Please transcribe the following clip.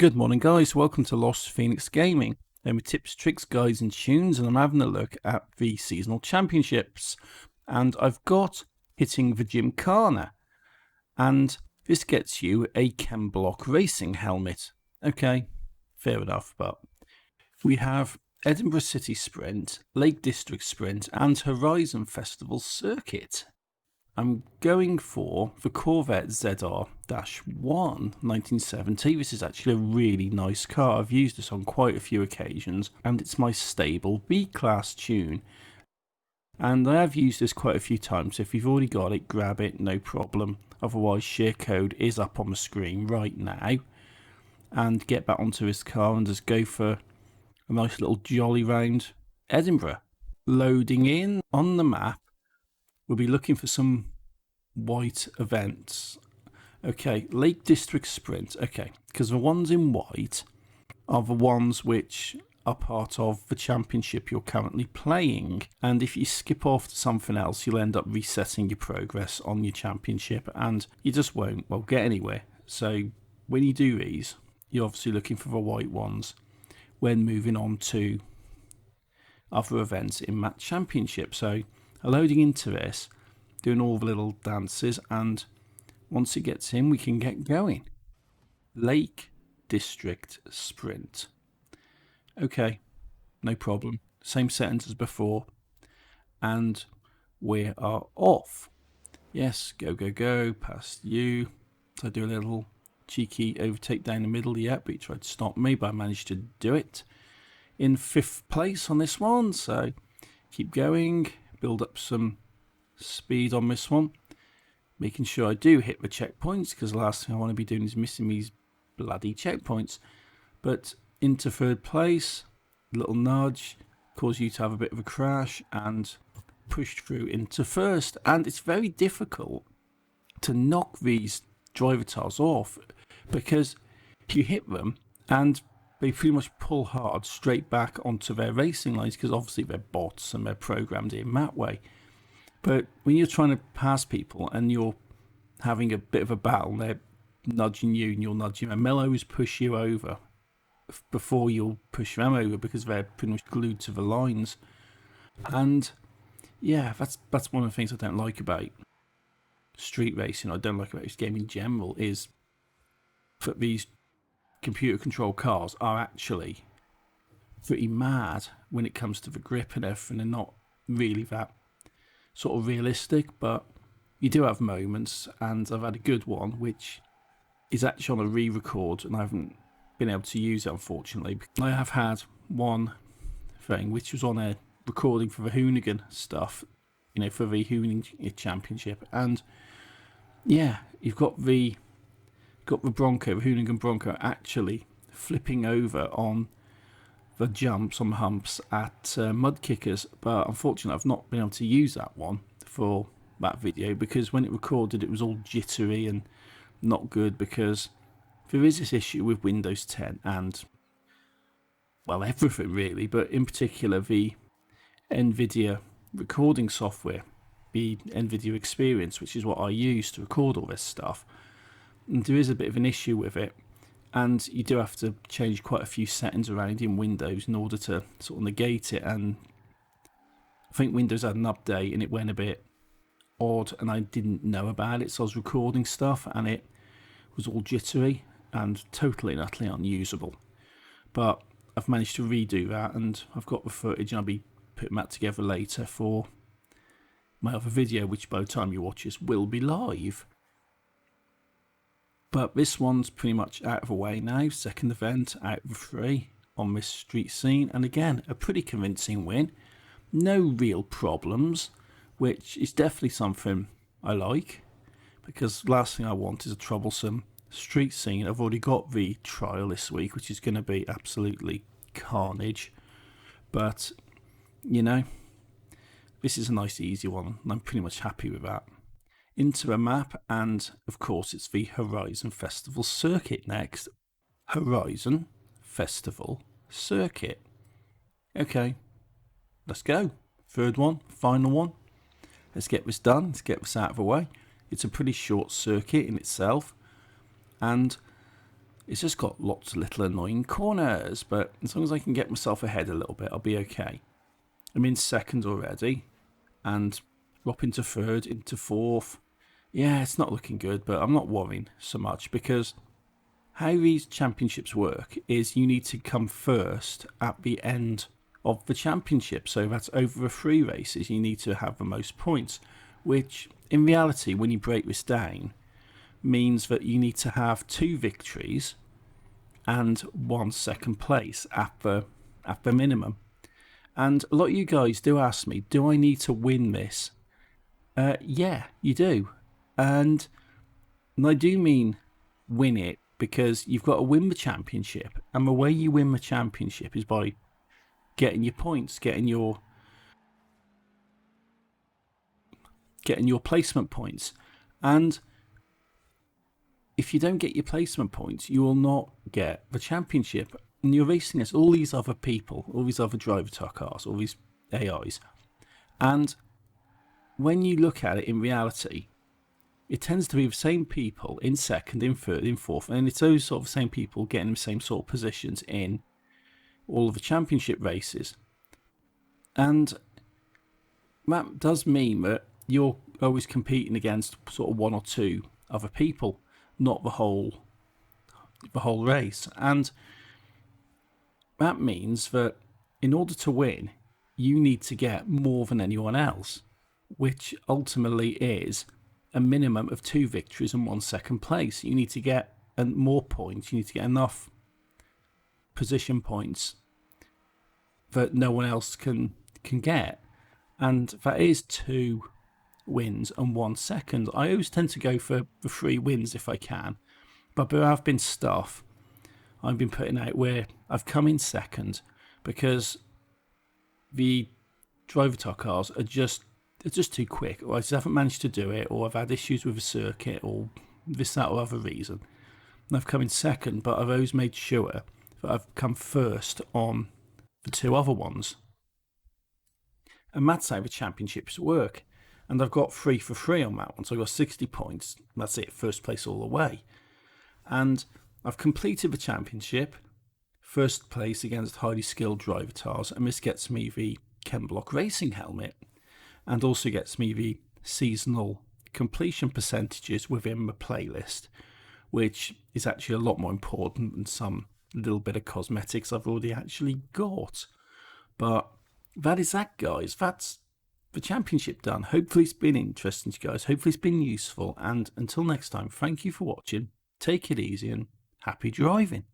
Good morning guys, welcome to Lost Phoenix Gaming. With tips, tricks, guides and tunes, and I'm having a look at the seasonal championships. And I've got hitting the Gymkhana, and this gets you a chem block racing helmet. Okay, fair enough, but we have Edinburgh City Sprint, Lake District Sprint and Horizon Festival Circuit. I'm going for the Corvette ZR-1 1970. This is actually a really nice car. I've used this on quite a few occasions, and it's my stable B-Class tune. And I have used this quite a few times. If you've already got it, grab it, no problem. Otherwise, share code is up on the screen right now. And get back onto this car and just go for a nice little jolly round Edinburgh. Loading in on the map. We'll be looking for some white events. Okay, Lake District Sprint. Okay, because the ones in white are the ones which are part of the championship you're currently playing. And if you skip off to something else, you'll end up resetting your progress on your championship and you just won't, well, get anywhere. So when you do these, you're obviously looking for the white ones when moving on to other events in that championship. So loading into this, doing all the little dances, and once it gets in, we can get going. Lake District Sprint. Okay, no problem. Same settings as before. And we are off. Yes, go, go, go, past you. So I do a little cheeky overtake down the middle, yeah, but he tried to stop me, but I managed to do it. In 5th place on this one, so keep going. Build up some speed on this one, making sure I do hit the checkpoints, because the last thing I want to be doing is missing these bloody checkpoints. But into 3rd place, a little nudge, cause you to have a bit of a crash and push through into 1st. And it's very difficult to knock these driver tiles off, because you hit them and they pretty much pull hard straight back onto their racing lines, because obviously they're bots and they're programmed in that way. But when you're trying to pass people and you're having a bit of a battle, they're nudging you and you're nudging them, they'll always push you over before you'll push them over, because they're pretty much glued to the lines. And yeah, that's one of the things I don't like about street racing. I don't like about this game in general, is that these computer controlled cars are actually pretty mad when it comes to the grip and everything. They're not really that sort of realistic, but you do have moments, and I've had a good one which is actually on a re-record and I haven't been able to use it, unfortunately. I have had one thing which was on a recording for the Hoonigan stuff, you know, for the Hoonigan Championship, and yeah, you've got the Bronco, the Hoonigan Bronco, actually flipping over on the jumps, on the humps at mud kickers. But unfortunately, I've not been able to use that one for that video, because when it recorded, it was all jittery and not good, because there is this issue with Windows 10 and, well, everything really, but in particular the NVIDIA recording software, the NVIDIA Experience, which is what I use to record all this stuff. And there is a bit of an issue with it, and you do have to change quite a few settings around in Windows in order to sort of negate it. And I think Windows had an update and it went a bit odd, and I didn't know about it, so I was recording stuff and it was all jittery and totally and utterly unusable. But I've managed to redo that, and I've got the footage, and I'll be putting that together later for my other video, which by the time you watch this will be live. But this one's pretty much out of the way now. 2nd event out of 3 on this street scene. And again, a pretty convincing win. No real problems, which is definitely something I like, because last thing I want is a troublesome street scene. I've already got the trial this week, which is going to be absolutely carnage. But, you know, this is a nice easy one, and I'm pretty much happy with that. Into a map, and of course it's the Horizon Festival Circuit next. Horizon Festival Circuit. Okay, let's go. 3rd one, final one. Let's get this done, let's get this out of the way. It's a pretty short circuit in itself, and It's just got lots of little annoying corners, but as long as I can get myself ahead a little bit, I'll be okay. I'm in second already, and drop into third, into fourth. Yeah, it's not looking good, but I'm not worrying so much, because how these championships work is you need to come first at the end of the championship. So that's over the 3 races, you need to have the most points, which in reality, when you break this down, means that you need to have 2 victories and 1 second place at the minimum. And a lot of you guys do ask me, do I need to win this? Yeah, you do. And I do mean win it, because you've got to win the championship. And the way you win the championship is by getting your points, getting your placement points. And if you don't get your placement points, you will not get the championship. And you're racing against all these other people, all these other driver cars, all these AIs. And when you look at it in reality, it tends to be the same people in second, in third, in fourth, and it's those sort of same people getting the same sort of positions in all of the championship races. And that does mean that you're always competing against sort of 1 or 2 other people, not the whole race. And that means that in order to win, you need to get more than anyone else, which ultimately is a minimum of 2 victories and 1 second place. You need to get more points. You need to get enough position points that no one else can get. And that is 2 wins and 1 second. I always tend to go for the 3 wins if I can. But there have been stuff I've been putting out where I've come in second because the driver cars are just too quick, or I just haven't managed to do it, or I've had issues with the circuit, or this, that, or other reason. And I've come in second, but I've always made sure that I've come first on the 2 other ones. And that's how the championships work. And I've got 3 for 3 on that one, so I've got 60 points. That's it, first place all the way. And I've completed the championship, first place against highly skilled driver cars, and this gets me the Ken Block Racing helmet, and also gets me the seasonal completion percentages within the playlist, which is actually a lot more important than some little bit of cosmetics I've already actually got. But that is that, guys. That's the championship done. Hopefully it's been interesting to you guys. Hopefully it's been useful. And until next time, thank you for watching. Take it easy and happy driving.